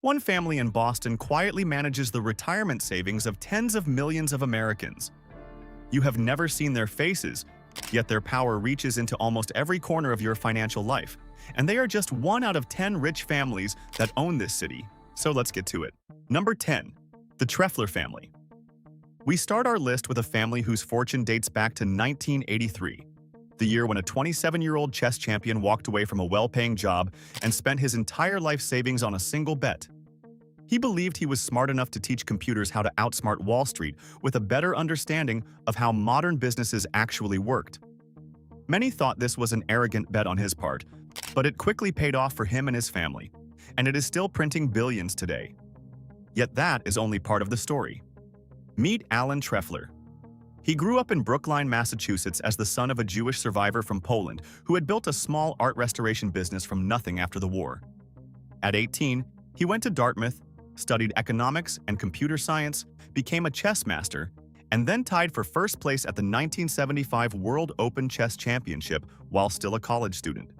One family in Boston quietly manages the retirement savings of tens of millions of Americans. You have never seen their faces, yet their power reaches into almost every corner of your financial life. And they are just 1 out of 10 rich families that own this city. So let's get to it. Number 10. The Trefler family. We start our list with a family whose fortune dates back to 1983, the year when a 27-year-old chess champion walked away from a well-paying job and spent his entire life savings on a single bet. He believed he was smart enough to teach computers how to outsmart Wall Street with a better understanding of how modern businesses actually worked. Many thought this was an arrogant bet on his part, but it quickly paid off for him and his family, and it is still printing billions today. Yet that is only part of the story. Meet Alan Trefler. He grew up in Brookline, Massachusetts as the son of a Jewish survivor from Poland who had built a small art restoration business from nothing after the war. At 18, he went to Dartmouth, studied economics and computer science, became a chess master, and then tied for first place at the 1975 World Open Chess Championship while still a college student.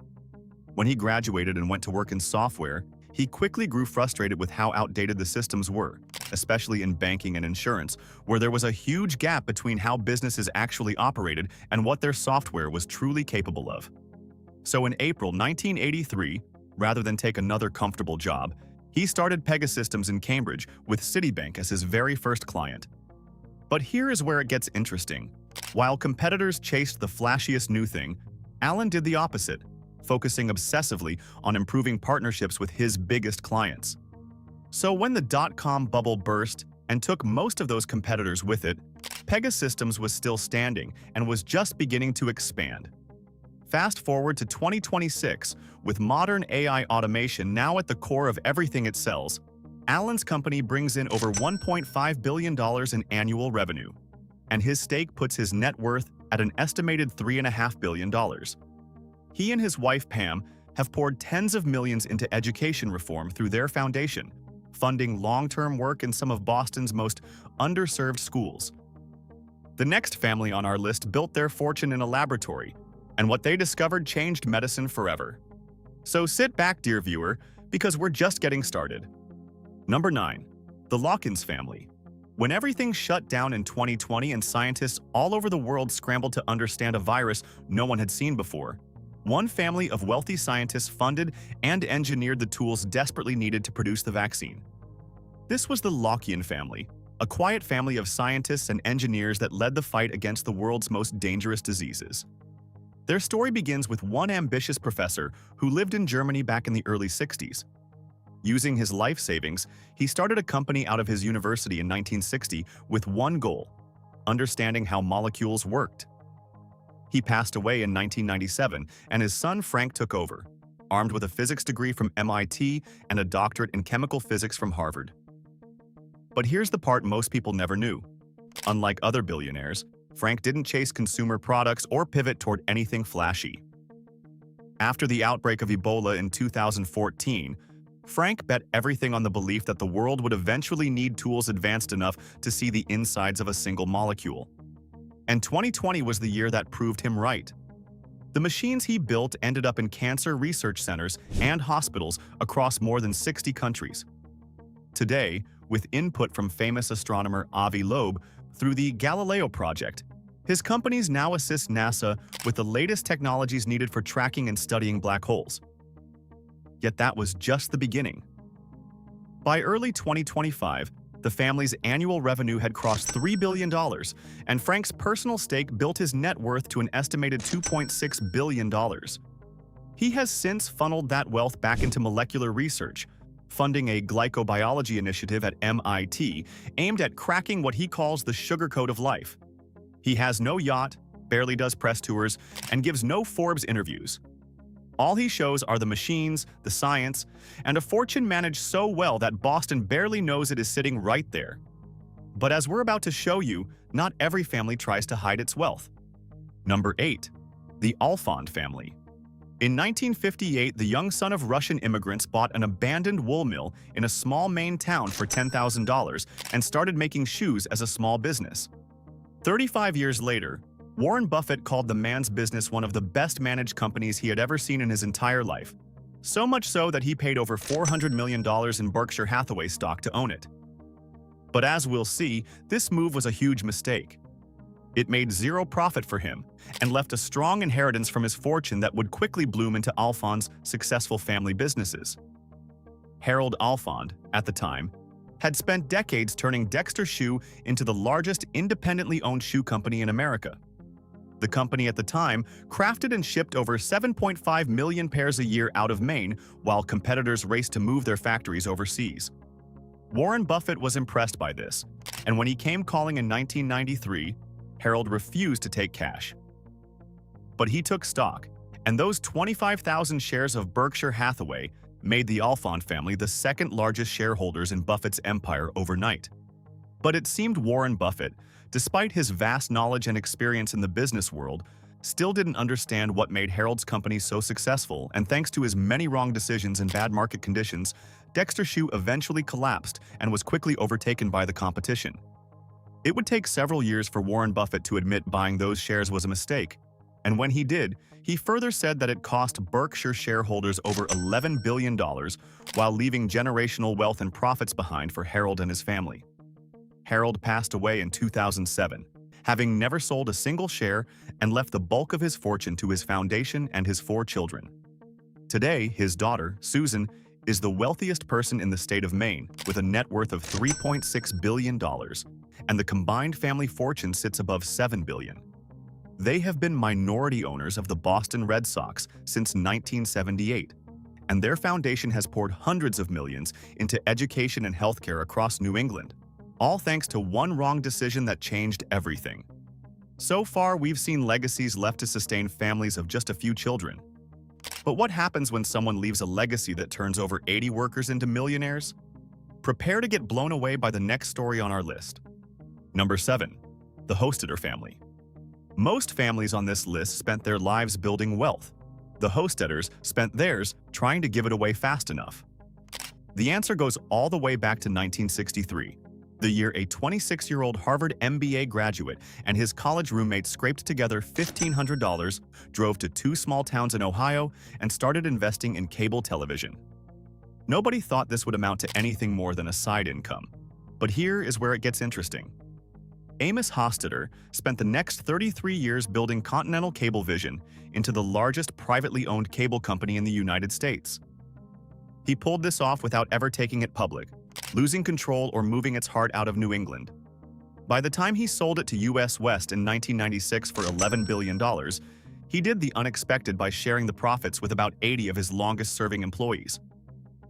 When he graduated and went to work in software, he quickly grew frustrated with how outdated the systems were, especially in banking and insurance, where there was a huge gap between how businesses actually operated and what their software was truly capable of. So in April 1983, rather than take another comfortable job, he started Pegasystems in Cambridge with Citibank as his very first client. But here is where it gets interesting. While competitors chased the flashiest new thing, Alan did the opposite, focusing obsessively on improving partnerships with his biggest clients. So when the dot-com bubble burst and took most of those competitors with it, Pegasystems was still standing and was just beginning to expand. Fast forward to 2026, with modern AI automation now at the core of everything it sells, Alan's company brings in over $1.5 billion in annual revenue, and his stake puts his net worth at an estimated $3.5 billion. He and his wife Pam have poured tens of millions into education reform through their foundation, funding long-term work in some of Boston's most underserved schools. The next family on our list built their fortune in a laboratory, and what they discovered changed medicine forever. So sit back, dear viewer, because we're just getting started. Number 9. The Laukien family. When everything shut down in 2020 and scientists all over the world scrambled to understand a virus no one had seen before, one family of wealthy scientists funded and engineered the tools desperately needed to produce the vaccine. This was the Laukien family, a quiet family of scientists and engineers that led the fight against the world's most dangerous diseases. Their story begins with one ambitious professor who lived in Germany back in the early 60s. Using his life savings, he started a company out of his university in 1960 with one goal: understanding how molecules worked. He passed away in 1997, and his son Frank took over, armed with a physics degree from MIT and a doctorate in chemical physics from Harvard. But here's the part most people never knew. Unlike other billionaires, Frank didn't chase consumer products or pivot toward anything flashy. After the outbreak of Ebola in 2014, Frank bet everything on the belief that the world would eventually need tools advanced enough to see the insides of a single molecule. And 2020 was the year that proved him right. The machines he built ended up in cancer research centers and hospitals across more than 60 countries. Today, with input from famous astronomer Avi Loeb through the Galileo project, his companies now assist NASA with the latest technologies needed for tracking and studying black holes. Yet that was just the beginning. By early 2025, the family's annual revenue had crossed $3 billion, and Frank's personal stake built his net worth to an estimated $2.6 billion. He has since funneled that wealth back into molecular research, funding a glycobiology initiative at MIT aimed at cracking what he calls the sugar code of life. He has no yacht, barely does press tours, and gives no Forbes interviews. All he shows are the machines, the science, and a fortune managed so well that Boston barely knows it is sitting right there. But as we're about to show you, not every family tries to hide its wealth. Number 8. The Alfond family. In 1958, the young son of Russian immigrants bought an abandoned wool mill in a small Maine town for $10,000 and started making shoes as a small business. 35 years later, Warren Buffett called the man's business one of the best managed companies he had ever seen in his entire life. So much so that he paid over $400 million in Berkshire Hathaway stock to own it. But as we'll see, this move was a huge mistake. It made zero profit for him and left a strong inheritance from his fortune that would quickly bloom into Alfond's successful family businesses. Harold Alfond, at the time, had spent decades turning Dexter Shoe into the largest independently owned shoe company in America. The company at the time crafted and shipped over 7.5 million pairs a year out of Maine, while competitors raced to move their factories overseas. Warren Buffett was impressed by this, and when he came calling in 1993, Harold refused to take cash. But he took stock, and those 25,000 shares of Berkshire Hathaway made the Alfond family the second largest shareholders in Buffett's empire overnight. But it seemed Warren Buffett, despite his vast knowledge and experience in the business world, still didn't understand what made Harold's company so successful, and thanks to his many wrong decisions and bad market conditions, Dexter Shoe eventually collapsed and was quickly overtaken by the competition. It would take several years for Warren Buffett to admit buying those shares was a mistake, and when he did, he further said that it cost Berkshire shareholders over $11 billion while leaving generational wealth and profits behind for Harold and his family. Harold passed away in 2007, having never sold a single share and left the bulk of his fortune to his foundation and his 4 children. Today, his daughter, Susan, is the wealthiest person in the state of Maine with a net worth of $3.6 billion, and the combined family fortune sits above $7 billion. They have been minority owners of the Boston Red Sox since 1978, and their foundation has poured hundreds of millions into education and healthcare across New England, all thanks to one wrong decision that changed everything. So far, we've seen legacies left to sustain families of just a few children. But what happens when someone leaves a legacy that turns over 80 workers into millionaires? Prepare to get blown away by the next story on our list. Number 7. The Hostetter family. Most families on this list spent their lives building wealth. The Hostetters spent theirs trying to give it away fast enough. The answer goes all the way back to 1963, the year a 26-year-old Harvard MBA graduate and his college roommate scraped together $1,500, drove to 2 small towns in Ohio, and started investing in cable television. Nobody thought this would amount to anything more than a side income. But here is where it gets interesting. Amos Hostetter spent the next 33 years building Continental Cablevision into the largest privately owned cable company in the United States. He pulled this off without ever taking it public, losing control or moving its heart out of New England. By the time he sold it to US West in 1996 for $11 billion, he did the unexpected by sharing the profits with about 80 of his longest-serving employees.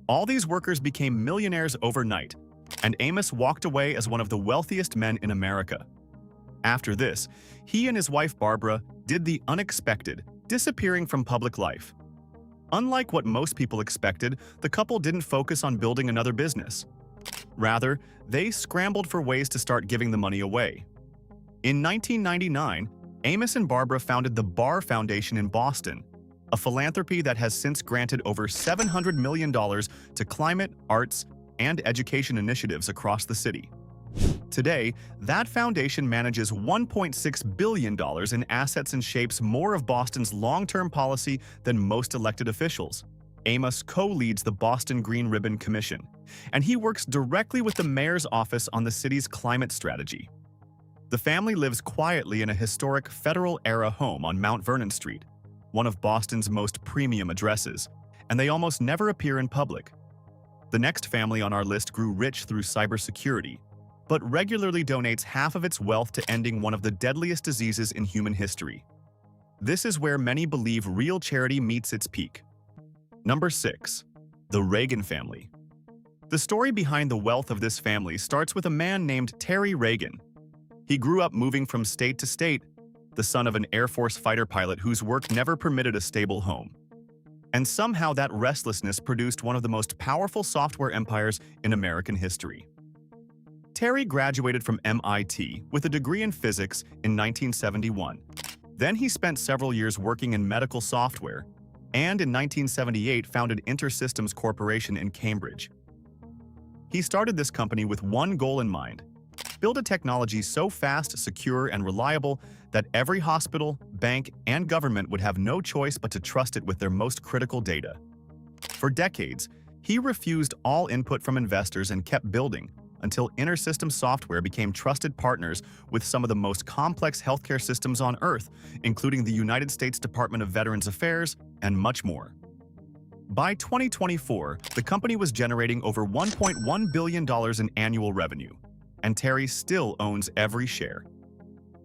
All these workers became millionaires overnight, and Amos walked away as one of the wealthiest men in America. After this, he and his wife Barbara did the unexpected, disappearing from public life. Unlike what most people expected, the couple didn't focus on building another business. Rather, they scrambled for ways to start giving the money away. In 1999, Amos and Barbara founded the Barr Foundation in Boston, a philanthropy that has since granted over $700 million to climate, arts, and education initiatives across the city. Today, that foundation manages $1.6 billion in assets and shapes more of Boston's long-term policy than most elected officials. Amos co-leads the Boston Green Ribbon Commission, and he works directly with the mayor's office on the city's climate strategy. The family lives quietly in a historic Federal-era home on Mount Vernon Street, one of Boston's most premium addresses, and they almost never appear in public. The next family on our list grew rich through cybersecurity, but regularly donates half of its wealth to ending one of the deadliest diseases in human history. This is where many believe real charity meets its peak. Number 6. The Ragon family. The story behind the wealth of this family starts with a man named Terry Ragon. He grew up moving from state to state, the son of an Air Force fighter pilot whose work never permitted a stable home. And somehow that restlessness produced one of the most powerful software empires in American history. Terry graduated from MIT with a degree in physics in 1971. Then he spent several years working in medical software, and in 1978 founded InterSystems Corporation in Cambridge. He started this company with one goal in mind: build a technology so fast, secure, and reliable that every hospital, bank, and government would have no choice but to trust it with their most critical data. For decades, he refused all input from investors and kept building until InterSystem Software became trusted partners with some of the most complex healthcare systems on Earth, including the United States Department of Veterans Affairs and much more. By 2024, the company was generating over $1.1 billion in annual revenue, and Terry still owns every share.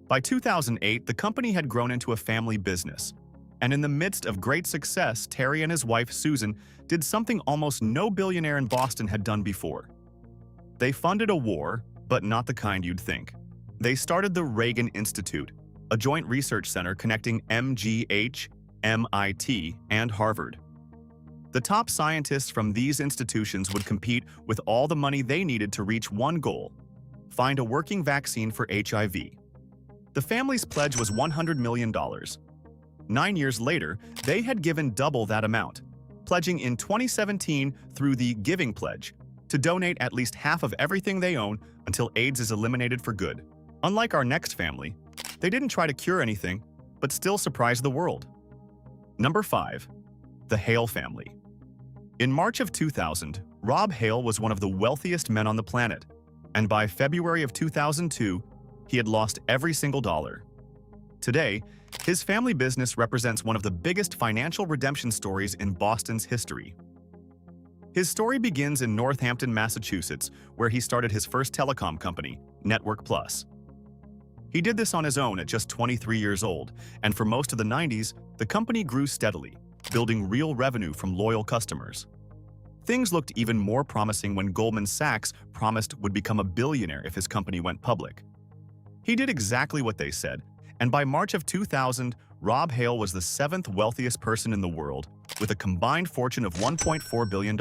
By 2008, the company had grown into a family business, and in the midst of great success, Terry and his wife, Susan, did something almost no billionaire in Boston had done before. They funded a war, but not the kind you'd think. They started the Ragon Institute, a joint research center connecting MGH, MIT, and Harvard. The top scientists from these institutions would compete with all the money they needed to reach one goal: find a working vaccine for HIV. The family's pledge was $100 million. 9 years later, they had given double that amount, pledging in 2017 through the Giving Pledge to donate at least half of everything they own until AIDS is eliminated for good. Unlike our next family, they didn't try to cure anything, but still surprised the world. Number 5. The Hale family. In March of 2000, Rob Hale was one of the wealthiest men on the planet, and by February of 2002, he had lost every single dollar. Today, his family business represents one of the biggest financial redemption stories in Boston's history. His story begins in Northampton, Massachusetts, where he started his first telecom company, Network Plus. He did this on his own at just 23 years old, and for most of the 90s, the company grew steadily, building real revenue from loyal customers. Things looked even more promising when Goldman Sachs promised would become a billionaire if his company went public. He did exactly what they said, and by March of 2000, Rob Hale was the 7th wealthiest person in the world, with a combined fortune of $1.4 billion.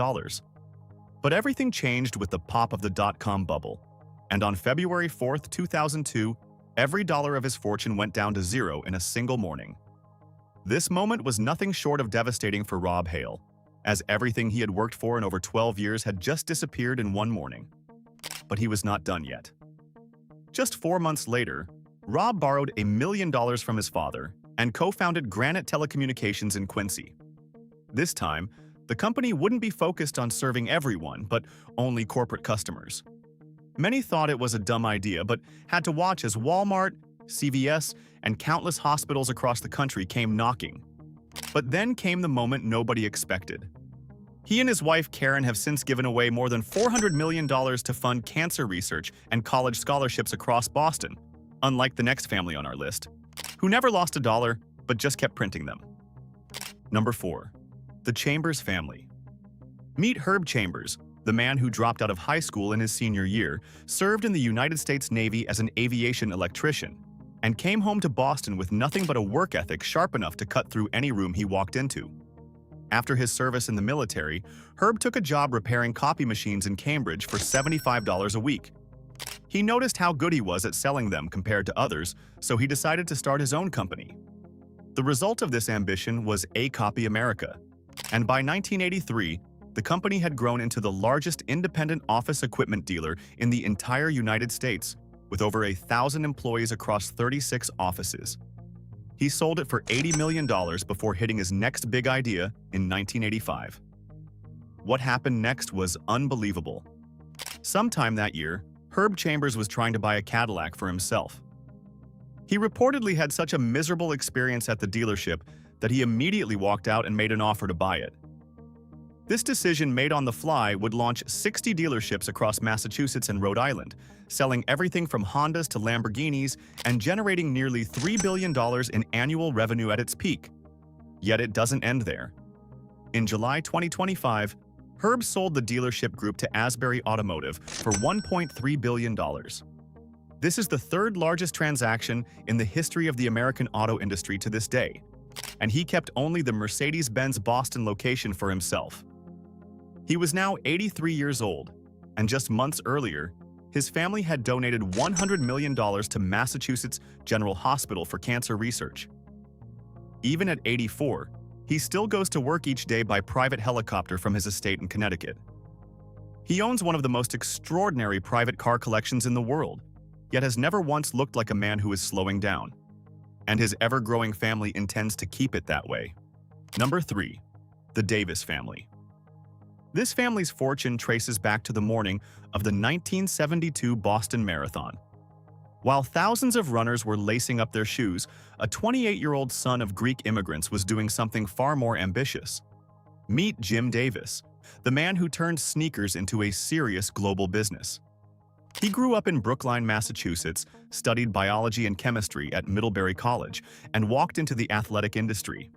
But everything changed with the pop of the dot-com bubble, and on February 4, 2002, every dollar of his fortune went down to zero in a single morning. This moment was nothing short of devastating for Rob Hale, as everything he had worked for in over 12 years had just disappeared in one morning. But he was not done yet. Just 4 months later, Rob borrowed $1 million from his father and co-founded Granite Telecommunications in Quincy. This time, the company wouldn't be focused on serving everyone, but only corporate customers. Many thought it was a dumb idea, but had to watch as Walmart, CVS, and countless hospitals across the country came knocking. But then came the moment nobody expected. He and his wife Karen have since given away more than $400 million to fund cancer research and college scholarships across Boston, unlike the next family on our list, who never lost a dollar but just kept printing them. Number 4. The Chambers family. Meet Herb Chambers, the man who dropped out of high school in his senior year, served in the United States Navy as an aviation electrician, and came home to Boston with nothing but a work ethic sharp enough to cut through any room he walked into. After his service in the military, Herb took a job repairing copy machines in Cambridge for $75 a week. He noticed how good he was at selling them compared to others, so he decided to start his own company. The result of this ambition was A Copy America, and by 1983, the company had grown into the largest independent office equipment dealer in the entire United States, with over 1,000 employees across 36 offices. He sold it for $80 million before hitting his next big idea in 1985. What happened next was unbelievable. Sometime that year, Herb Chambers was trying to buy a Cadillac for himself. He reportedly had such a miserable experience at the dealership that he immediately walked out and made an offer to buy it. This decision made on the fly would launch 60 dealerships across Massachusetts and Rhode Island, selling everything from Hondas to Lamborghinis and generating nearly $3 billion in annual revenue at its peak. Yet it doesn't end there. In July 2025, Herb sold the dealership group to Asbury Automotive for $1.3 billion. This is the third largest transaction in the history of the American auto industry to this day, and he kept only the Mercedes-Benz Boston location for himself. He was now 83 years old, and just months earlier, his family had donated $100 million to Massachusetts General Hospital for cancer research. Even at 84, he still goes to work each day by private helicopter from his estate in Connecticut. He owns one of the most extraordinary private car collections in the world, yet has never once looked like a man who is slowing down. And his ever-growing family intends to keep it that way. Number 3. The Davis family. This family's fortune traces back to the morning of the 1972 Boston Marathon. While thousands of runners were lacing up their shoes, a 28-year-old son of Greek immigrants was doing something far more ambitious. Meet Jim Davis, the man who turned sneakers into a serious global business. He grew up in Brookline, Massachusetts, studied biology and chemistry at Middlebury College, and walked into the athletic industry.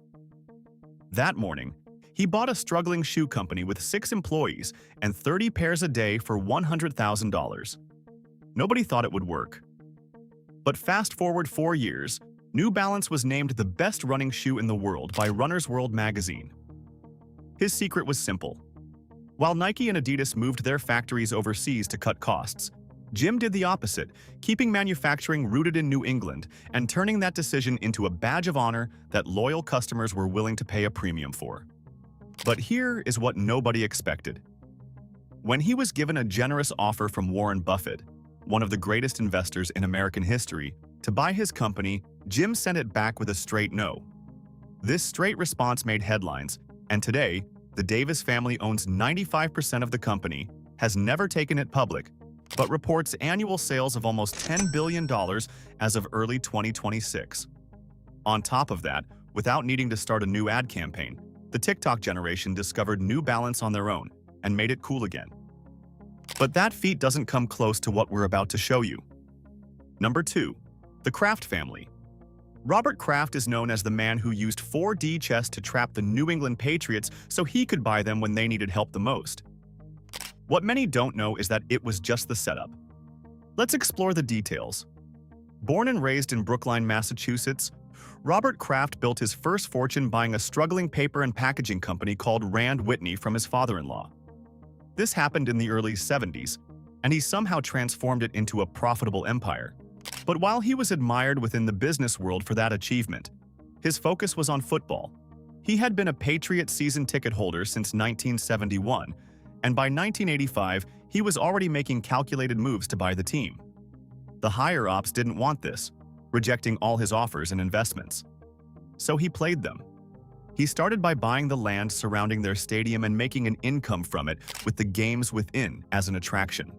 That morning, he bought a struggling shoe company with 6 employees and 30 pairs a day for $100,000. Nobody thought it would work. But fast forward 4 years, New Balance was named the best running shoe in the world by Runner's World magazine. His secret was simple. While Nike and Adidas moved their factories overseas to cut costs, Jim did the opposite, keeping manufacturing rooted in New England and turning that decision into a badge of honor that loyal customers were willing to pay a premium for. But here is what nobody expected. When he was given a generous offer from Warren Buffett, one of the greatest investors in American history, to buy his company, Jim sent it back with a straight no. This straight response made headlines, and today, the Davis family owns 95% of the company, has never taken it public, but reports annual sales of almost $10 billion as of early 2026. On top of that, without needing to start a new ad campaign, the TikTok generation discovered New Balance on their own and made it cool again. But that feat doesn't come close to what we're about to show you. Number 2. The Kraft family. Robert Kraft is known as the man who used 4D chess to trap the New England Patriots so he could buy them when they needed help the most. What many don't know is that it was just the setup. Let's explore the details. Born and raised in Brookline, Massachusetts, Robert Kraft built his first fortune buying a struggling paper and packaging company called Rand Whitney from his father-in-law. This happened in the early 70s, and he somehow transformed it into a profitable empire. But while he was admired within the business world for that achievement, his focus was on football. He had been a Patriot season ticket holder since 1971, and by 1985, he was already making calculated moves to buy the team. The higher-ups didn't want this, rejecting all his offers and investments. So he played them. He started by buying the land surrounding their stadium and making an income from it with the games within as an attraction.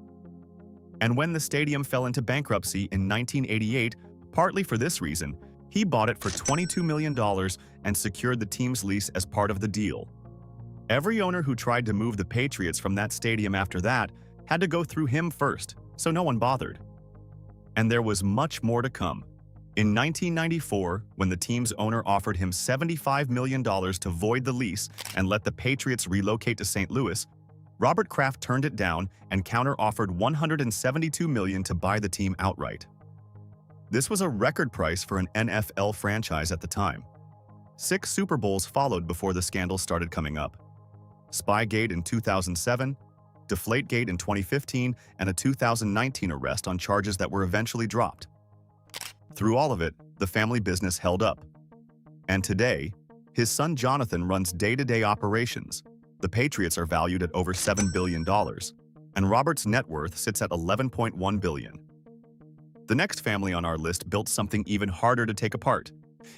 And when the stadium fell into bankruptcy in 1988, partly for this reason, he bought it for $22 million and secured the team's lease as part of the deal. Every owner who tried to move the Patriots from that stadium after that had to go through him first, so no one bothered. And there was much more to come. In 1994, when the team's owner offered him $75 million to void the lease and let the Patriots relocate to St. Louis, Robert Kraft turned it down and counter-offered $172 million to buy the team outright. This was a record price for an NFL franchise at the time. 6 Super Bowls followed before the scandals started coming up. Spygate in 2007, Deflategate in 2015, and a 2019 arrest on charges that were eventually dropped. Through all of it, the family business held up. And today, his son Jonathan runs day-to-day operations. The Patriots are valued at over $7 billion, and Robert's net worth sits at $11.1 billion. The next family on our list built something even harder to take apart.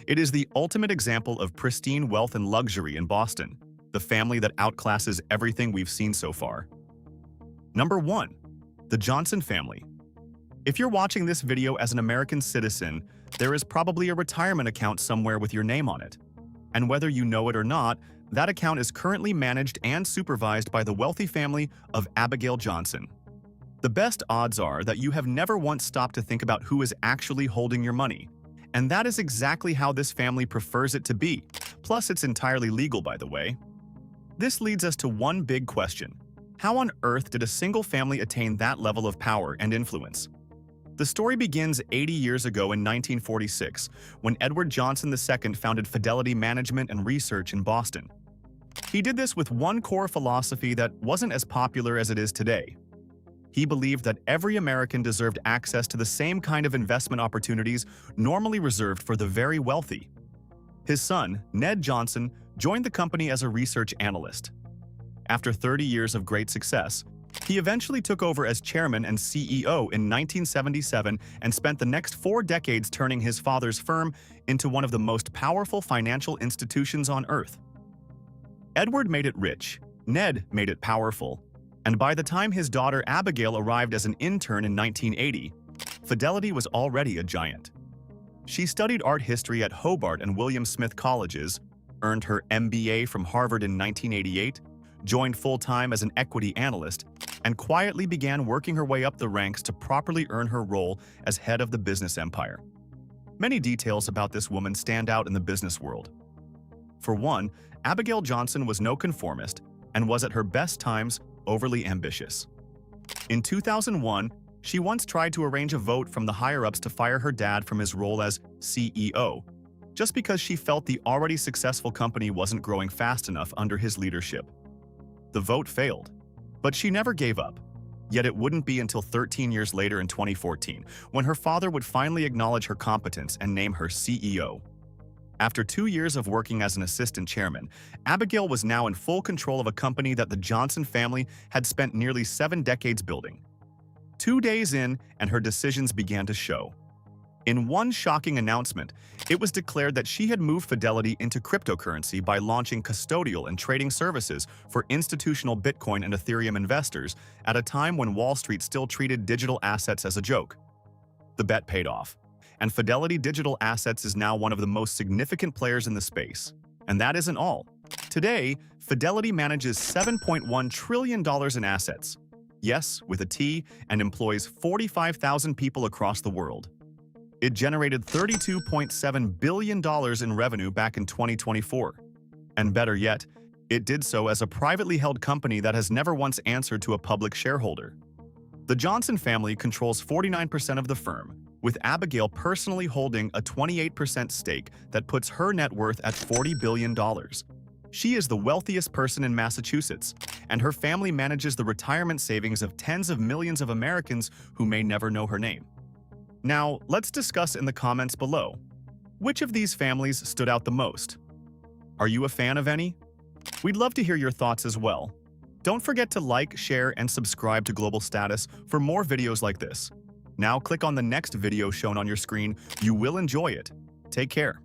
It is the ultimate example of pristine wealth and luxury in Boston, the family that outclasses everything we've seen so far. Number 1. The Johnson family. If you're watching this video as an American citizen, there is probably a retirement account somewhere with your name on it. And whether you know it or not, that account is currently managed and supervised by the wealthy family of Abigail Johnson. The best odds are that you have never once stopped to think about who is actually holding your money. And that is exactly how this family prefers it to be. Plus, it's entirely legal, by the way. This leads us to one big question. How on earth did a single family attain that level of power and influence? The story begins 80 years ago in 1946, when Edward Johnson II founded Fidelity Management and Research in Boston. He did this with one core philosophy that wasn't as popular as it is today. He believed that every American deserved access to the same kind of investment opportunities normally reserved for the very wealthy. His son, Ned Johnson, joined the company as a research analyst. After 30 years of great success, he eventually took over as chairman and CEO in 1977 and spent the next 4 decades turning his father's firm into one of the most powerful financial institutions on earth. Edward made it rich, Ned made it powerful, and by the time his daughter Abigail arrived as an intern in 1980, Fidelity was already a giant. She studied art history at Hobart and William Smith Colleges, earned her MBA from Harvard in 1988, joined full-time as an equity analyst, and quietly began working her way up the ranks to properly earn her role as head of the business empire. Many details about this woman stand out in the business world. For one, Abigail Johnson was no conformist and was at her best times overly ambitious. In 2001, she once tried to arrange a vote from the higher-ups to fire her dad from his role as CEO, just because she felt the already successful company wasn't growing fast enough under his leadership. The vote failed, but she never gave up. Yet it wouldn't be until 13 years later in 2014 when her father would finally acknowledge her competence and name her CEO. After 2 years of working as an assistant chairman, Abigail was now in full control of a company that the Johnson family had spent nearly 7 decades building. 2 days in, and her decisions began to show. In one shocking announcement, it was declared that she had moved Fidelity into cryptocurrency by launching custodial and trading services for institutional Bitcoin and Ethereum investors at a time when Wall Street still treated digital assets as a joke. The bet paid off, and Fidelity Digital Assets is now one of the most significant players in the space. And that isn't all. Today, Fidelity manages $7.1 trillion in assets. Yes, with a T, and employs 45,000 people across the world. It generated $32.7 billion in revenue back in 2024. And better yet, it did so as a privately held company that has never once answered to a public shareholder. The Johnson family controls 49% of the firm, with Abigail personally holding a 28% stake that puts her net worth at $40 billion. She is the wealthiest person in Massachusetts, and her family manages the retirement savings of tens of millions of Americans who may never know her name. Now, let's discuss in the comments below. Which of these families stood out the most? Are you a fan of any? We'd love to hear your thoughts as well. Don't forget to like, share, and subscribe to Global Status for more videos like this. Now click on the next video shown on your screen. You will enjoy it. Take care.